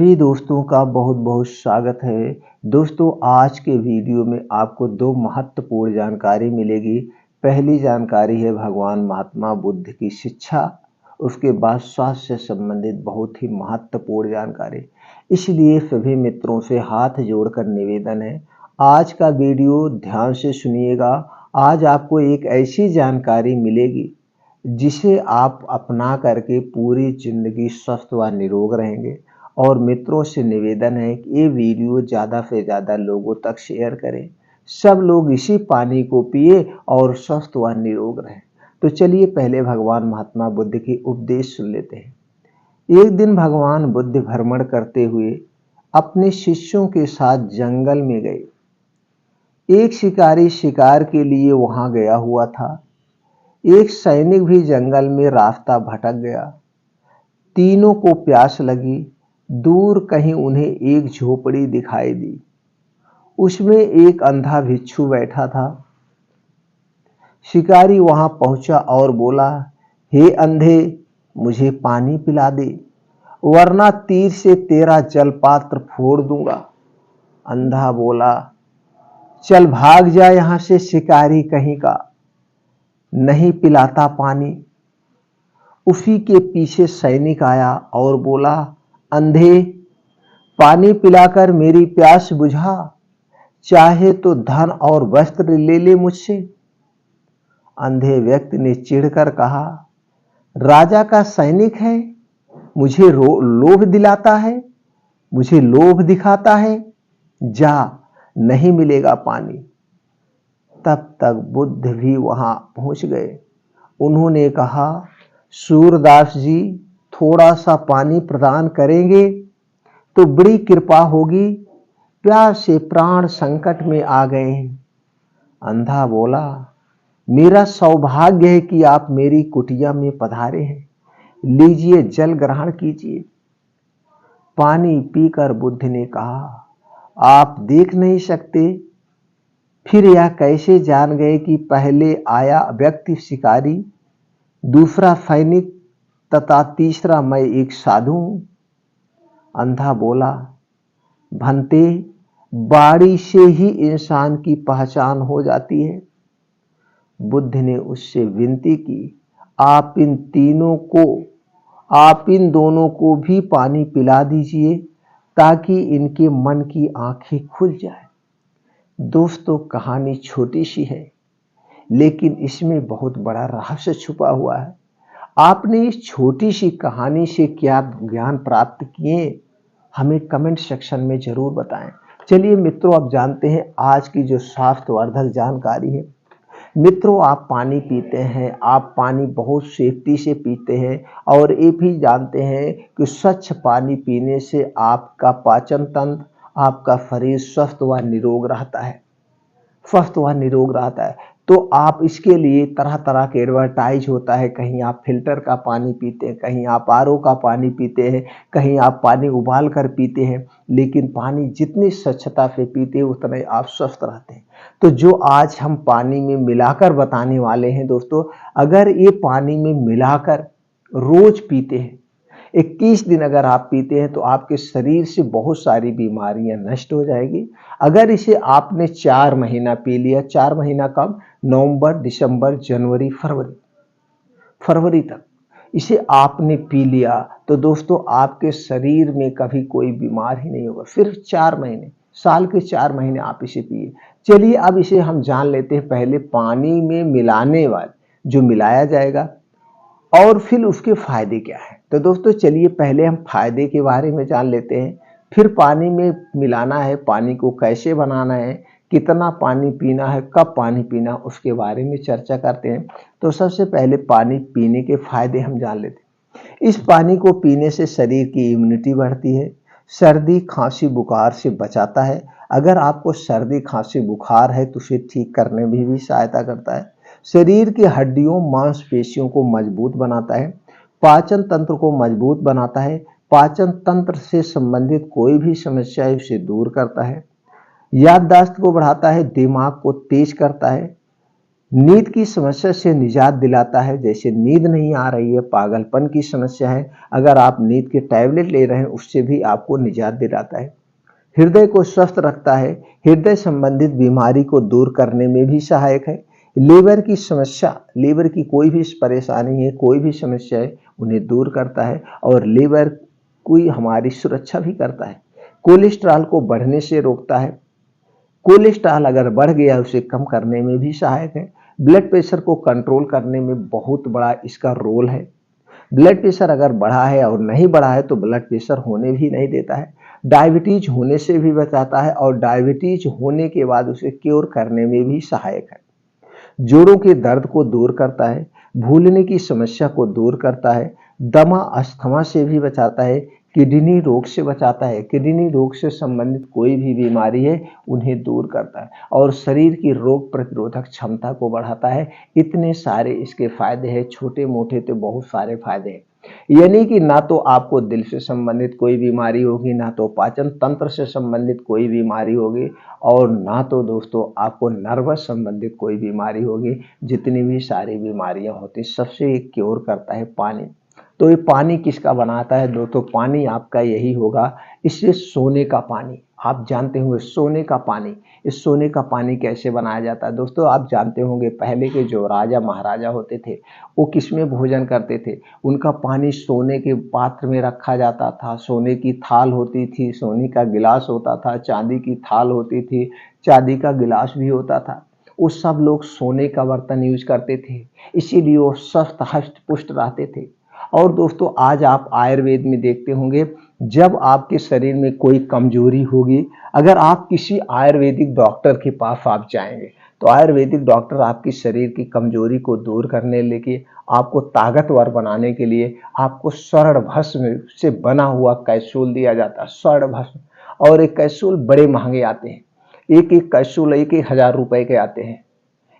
सभी दोस्तों का बहुत बहुत स्वागत है। दोस्तों, आज के वीडियो में आपको दो महत्वपूर्ण जानकारी मिलेगी। पहली जानकारी है भगवान महात्मा बुद्ध की शिक्षा, उसके बाद स्वास्थ्य से संबंधित बहुत ही महत्वपूर्ण जानकारी। इसलिए सभी मित्रों से हाथ जोड़कर निवेदन है, आज का वीडियो ध्यान से सुनिएगा। आज आपको एक ऐसी जानकारी मिलेगी जिसे आप अपना करके पूरी जिंदगी स्वस्थ व निरोग रहेंगे। और मित्रों से निवेदन है कि ये वीडियो ज़्यादा से ज़्यादा लोगों तक शेयर करें। सब लोग इसी पानी को पिए और स्वस्थ व निरोग रहें। तो चलिए पहले भगवान महात्मा बुद्ध की उपदेश सुन लेते हैं। एक दिन भगवान बुद्ध भ्रमण करते हुए अपने शिष्यों के साथ जंगल में गए। एक शिकारी शिकार के लिए वहां गया हुआ था। एक सैनिक भी जंगल में रास्ता भटक गया। तीनों को प्यास लगी। दूर कहीं उन्हें एक झोपड़ी दिखाई दी। उसमें एक अंधा भिक्षु बैठा था। शिकारी वहां पहुंचा और बोला, हे अंधे, मुझे पानी पिला दे, वरना तीर से तेरा जलपात्र फोड़ दूंगा। अंधा बोला, चल भाग जा यहां से, शिकारी कहीं का, नहीं पिलाता पानी। उसी के पीछे सैनिक आया और बोला, अंधे, पानी पिलाकर मेरी प्यास बुझा, चाहे तो धन और वस्त्र ले ले मुझसे। अंधे व्यक्ति ने चिढ़कर कहा, राजा का सैनिक है, मुझे लोभ दिलाता है, मुझे लोभ दिखाता है, जा, नहीं मिलेगा पानी। तब तक बुद्ध भी वहां पहुंच गए। उन्होंने कहा, सूरदास जी, थोड़ा सा पानी प्रदान करेंगे तो बड़ी कृपा होगी, प्यास से प्राण संकट में आ गए हैं। अंधा बोला, मेरा सौभाग्य है कि आप मेरी कुटिया में पधारे हैं, लीजिए जल ग्रहण कीजिए। पानी पीकर बुद्ध ने कहा, आप देख नहीं सकते, फिर यह कैसे जान गए कि पहले आया व्यक्ति शिकारी, दूसरा सैनिक तथा तीसरा मैं एक साधु हूं। अंधा बोला, भंते, बाड़ी से ही इंसान की पहचान हो जाती है। बुद्ध ने उससे विनती की, आप इन दोनों को भी पानी पिला दीजिए ताकि इनके मन की आंखें खुल जाए। दोस्तों, कहानी छोटी सी है, लेकिन इसमें बहुत बड़ा रहस्य छुपा हुआ है। आपने इस छोटी सी कहानी से क्या ज्ञान प्राप्त किए, हमें कमेंट सेक्शन में जरूर बताएं। चलिए मित्रों, अब जानते हैं आज की जो स्वास्थ्यवर्धक जानकारी है। मित्रों, आप पानी पीते हैं, आप पानी बहुत सेफ्टी से पीते हैं और ये भी जानते हैं कि स्वच्छ पानी पीने से आपका पाचन तंत्र, आपका शरीर स्वस्थ व निरोग रहता है, स्वस्थ व निरोग रहता है। तो आप इसके लिए तरह तरह के एडवर्टाइज होता है, कहीं आप फिल्टर का पानी पीते हैं, कहीं आप आरओ का पानी पीते हैं, कहीं आप पानी उबाल कर पीते हैं, लेकिन पानी जितनी स्वच्छता से पीते हैं उतना ही आप स्वस्थ रहते हैं। तो जो आज हम पानी में मिलाकर बताने वाले हैं दोस्तों, अगर ये पानी में मिलाकर रोज पीते हैं, 21 दिन अगर आप पीते हैं तो आपके शरीर से बहुत सारी बीमारियां नष्ट हो जाएगी। अगर इसे आपने 4 महीना पी लिया, 4 महीना कब, नवंबर, दिसंबर, जनवरी, फरवरी तक इसे आपने पी लिया तो दोस्तों आपके शरीर में कभी कोई बीमार ही नहीं होगा। सिर्फ 4 महीने, साल के 4 महीने आप इसे पिए। चलिए अब इसे हम जान लेते हैं, पहले पानी में मिलाने वाले जो मिलाया जाएगा और फिर उसके फायदे क्या है। तो दोस्तों चलिए पहले हम फायदे के बारे में जान लेते हैं, फिर पानी में मिलाना है, पानी को कैसे बनाना है, कितना पानी पीना है, कब पानी पीना, उसके बारे में चर्चा करते हैं। तो सबसे पहले पानी पीने के फायदे हम जान लेते हैं। इस पानी को पीने से शरीर की इम्यूनिटी बढ़ती है, सर्दी खांसी बुखार से बचाता है। अगर आपको सर्दी खांसी बुखार है तो उसे ठीक करने में भी सहायता करता है। शरीर की हड्डियों मांसपेशियों को मजबूत बनाता है, पाचन तंत्र को मजबूत बनाता है, पाचन तंत्र से संबंधित कोई भी समस्या है उसे दूर करता है, याददाश्त को बढ़ाता है, दिमाग को तेज करता है, नींद की समस्या से निजात दिलाता है, जैसे नींद नहीं आ रही है, पागलपन की समस्या है, अगर आप नींद के टैबलेट ले रहे हैं उससे भी आपको निजात दिलाता है। हृदय को स्वस्थ रखता है, हृदय संबंधित बीमारी को दूर करने में भी सहायक है। लीवर की समस्या, लीवर की कोई भी परेशानी है, कोई भी समस्या है, उन्हें दूर करता है और लीवर कोई हमारी सुरक्षा भी करता है। कोलेस्ट्रॉल को बढ़ने से रोकता है, कोलेस्ट्रॉल अगर बढ़ गया उसे कम करने में भी सहायक है। ब्लड प्रेशर को कंट्रोल करने में बहुत बड़ा इसका रोल है। ब्लड प्रेशर अगर बढ़ा है और नहीं बढ़ा है तो ब्लड प्रेशर होने भी नहीं देता है। डायबिटीज होने से भी बचाता है और डायबिटीज होने के बाद उसे क्योर करने में भी सहायक है। जोड़ों के दर्द को दूर करता है, भूलने की समस्या को दूर करता है, दमा अस्थमा से भी बचाता है, किडनी रोग से बचाता है, किडनी रोग से संबंधित कोई भी बीमारी है उन्हें दूर करता है और शरीर की रोग प्रतिरोधक क्षमता को बढ़ाता है। इतने सारे इसके फायदे हैं, छोटे मोटे तो बहुत सारे फायदे हैं। यानी कि ना तो आपको दिल से संबंधित कोई बीमारी होगी, ना तो पाचन तंत्र से संबंधित कोई बीमारी होगी और ना तो दोस्तों आपको नर्वस संबंधित कोई बीमारी होगी। जितनी भी सारी बीमारियां होती सबसे एक क्योर करता है पानी। तो ये पानी किसका बनाता है दोस्तों? पानी आपका यही होगा, इससे सोने का पानी, आप जानते होंगे सोने का पानी। इस सोने का पानी कैसे बनाया जाता है दोस्तों? आप जानते होंगे पहले के जो राजा महाराजा होते थे वो किसमें भोजन करते थे? उनका पानी सोने के पात्र में रखा जाता था, सोने की थाल होती थी, सोने का गिलास होता था, चांदी की थाल होती थी, चांदी का गिलास भी होता था। वो सब लोग सोने का बर्तन यूज करते थे, इसीलिए वो स्वस्थ हष्ट पुष्ट रहते थे। और दोस्तों आज आप आयुर्वेद में देखते होंगे, जब आपके शरीर में कोई कमजोरी होगी, अगर आप किसी आयुर्वेदिक डॉक्टर के पास आप जाएंगे तो आयुर्वेदिक डॉक्टर आपकी शरीर की कमजोरी को दूर करने लेके आपको ताकतवर बनाने के लिए आपको स्वर्ण भस्म से बना हुआ कैप्सूल दिया जाता है, स्वर्ण भस्म। और एक कैप्सूल बड़े महंगे आते हैं, एक एक कैप्सूल 1,000 रुपए के आते हैं,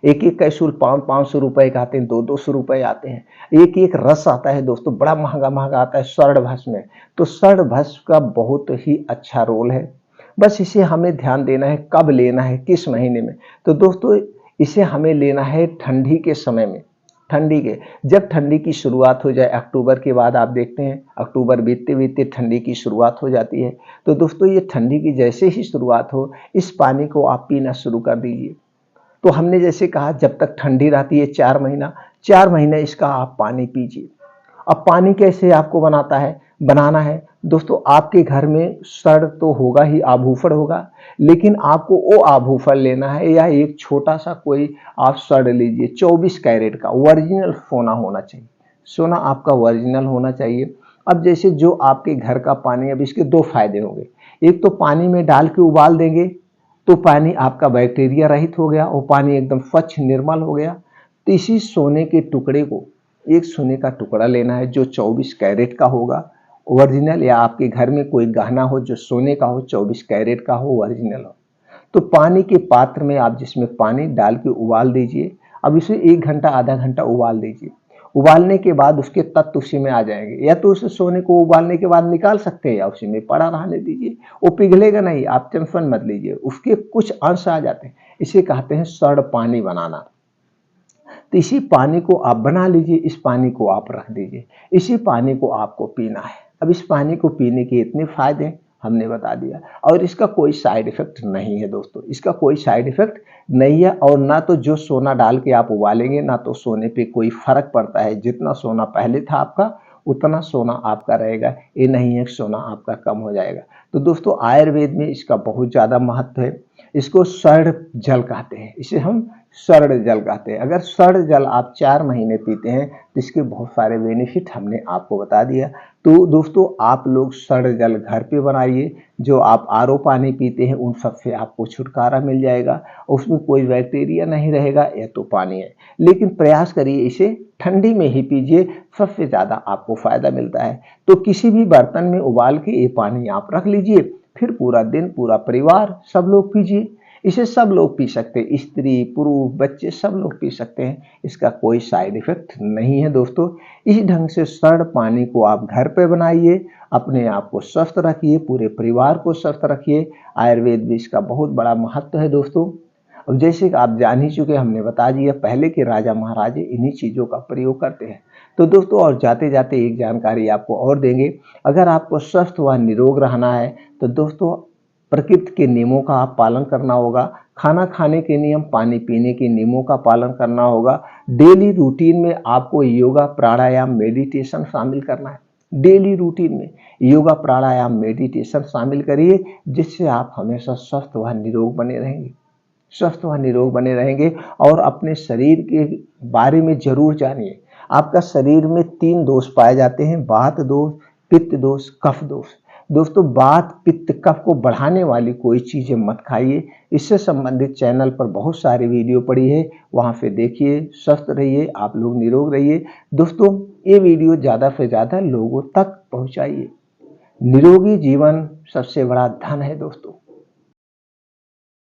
एक एक कैप्सूल 500 रुपए के आते हैं, 200 रुपए आते हैं। एक एक रस आता है दोस्तों, बड़ा महंगा महंगा आता है स्वर्ण भस्म में। तो स्वर्ण भस्म का बहुत ही अच्छा रोल है, बस इसे हमें ध्यान देना है कब लेना है, किस महीने में। तो दोस्तों इसे हमें लेना है ठंडी के समय में, ठंडी के, जब ठंडी की शुरुआत हो जाए अक्टूबर के बाद, आप देखते हैं अक्टूबर बीतते बीतते ठंडी की शुरुआत हो जाती है। तो दोस्तों ये ठंडी की जैसे ही शुरुआत हो इस पानी को आप पीना शुरू कर दीजिए। तो हमने जैसे कहा जब तक ठंडी रहती है 4 महीना, 4 महीने इसका आप पानी पीजिए। अब पानी कैसे आपको बनाना है दोस्तों? आपके घर में सड़ तो होगा ही, आभूषण होगा, लेकिन आपको वो आभूषण लेना है या एक छोटा सा कोई आप सड़ लीजिए, 24 कैरेट का ओरिजिनल सोना होना चाहिए, सोना आपका ओरिजिनल होना चाहिए। अब जैसे जो आपके घर का पानी, अब इसके दो फायदे होंगे, एक तो पानी में डाल के उबाल देंगे तो पानी आपका बैक्टीरिया रहित हो गया, वो पानी एकदम स्वच्छ निर्मल हो गया। तो इसी सोने के टुकड़े को, एक सोने का टुकड़ा लेना है जो 24 कैरेट का होगा ओरिजिनल, या आपके घर में कोई गहना हो जो सोने का हो, 24 कैरेट का हो, ओरिजिनल हो। तो पानी के पात्र में आप जिसमें पानी डाल के उबाल दीजिए। अब इसे 1 घंटा आधा घंटा उबाल दीजिए। उबालने के बाद उसके तत्व उसी में आ जाएंगे, या तो उस सोने को उबालने के बाद निकाल सकते हैं या उसी में पड़ा रहने दीजिए, वो पिघलेगा नहीं, आप टेंशन मत लीजिए, उसके कुछ अंश आ जाते हैं। इसे कहते हैं सड़ पानी बनाना। तो इसी पानी को आप बना लीजिए, इस पानी को आप रख दीजिए, इसी पानी को आपको पीना है। अब इस पानी को पीने के इतने फायदे हमने बता दिया, और इसका कोई साइड इफेक्ट नहीं है दोस्तों, इसका कोई साइड इफेक्ट नहीं है। और ना तो जो सोना डाल के आप उबालेंगे ना तो सोने पे कोई फर्क पड़ता है, जितना सोना पहले था आपका उतना सोना आपका रहेगा, ये नहीं है सोना आपका कम हो जाएगा। तो दोस्तों आयुर्वेद में इसका बहुत ज़्यादा महत्व है। इसको स्वर्ण जल कहते हैं, इसे हम स्वर्ण जल कहते हैं। अगर स्वर्ण जल आप 4 महीने पीते हैं तो इसके बहुत सारे बेनिफिट हमने आपको बता दिया। तो दोस्तों आप लोग स्वर्ण जल घर पे बनाइए, जो आप आरओ पानी पीते हैं उन सब से आपको छुटकारा मिल जाएगा, उसमें कोई बैक्टीरिया नहीं रहेगा, यह तो पानी है। लेकिन प्रयास करिए इसे ठंडी में ही पीजिए, सबसे ज़्यादा आपको फायदा मिलता है। तो किसी भी बर्तन में उबाल के ये पानी आप रख लीजिए, फिर पूरा दिन पूरा परिवार सब लोग पीजिए। इसे सब लोग पी सकते हैं, स्त्री पुरुष बच्चे सब लोग पी सकते हैं, इसका कोई साइड इफेक्ट नहीं है दोस्तों। इस ढंग से स्वर्ण पानी को आप घर पे बनाइए, अपने आप को स्वस्थ रखिए, पूरे परिवार को स्वस्थ रखिए। आयुर्वेद भी इसका बहुत बड़ा महत्व है दोस्तों। अब जैसे कि आप जान ही चुके, हमने बता दिया पहले के राजा महाराजे इन्हीं चीज़ों का प्रयोग करते हैं। तो दोस्तों और जाते जाते एक जानकारी आपको और देंगे, अगर आपको स्वस्थ व निरोग रहना है तो दोस्तों प्रकृति के नियमों का आप पालन करना होगा, खाना खाने के नियम, पानी पीने के नियमों का पालन करना होगा। डेली रूटीन में आपको योगा, प्राणायाम, मेडिटेशन शामिल करना है। डेली रूटीन में योगा, प्राणायाम, मेडिटेशन शामिल करिए, जिससे आप हमेशा स्वस्थ व निरोग बने रहेंगे, स्वस्थ व निरोग बने रहेंगे। और अपने शरीर के बारे में जरूर जानिए। आपका शरीर में 3 दोष पाए जाते हैं, वात दोष, पित्त दोष, कफ दोष। दोस्तों वात, पित्त, कफ को बढ़ाने वाली कोई चीजें मत खाइए। इससे संबंधित चैनल पर बहुत सारी वीडियो पड़ी है, वहां पे देखिए। स्वस्थ रहिए, आप लोग निरोग रहिए। दोस्तों ये वीडियो ज्यादा से ज्यादा लोगों तक पहुंचाइए। निरोगी जीवन सबसे बड़ा धन है दोस्तों।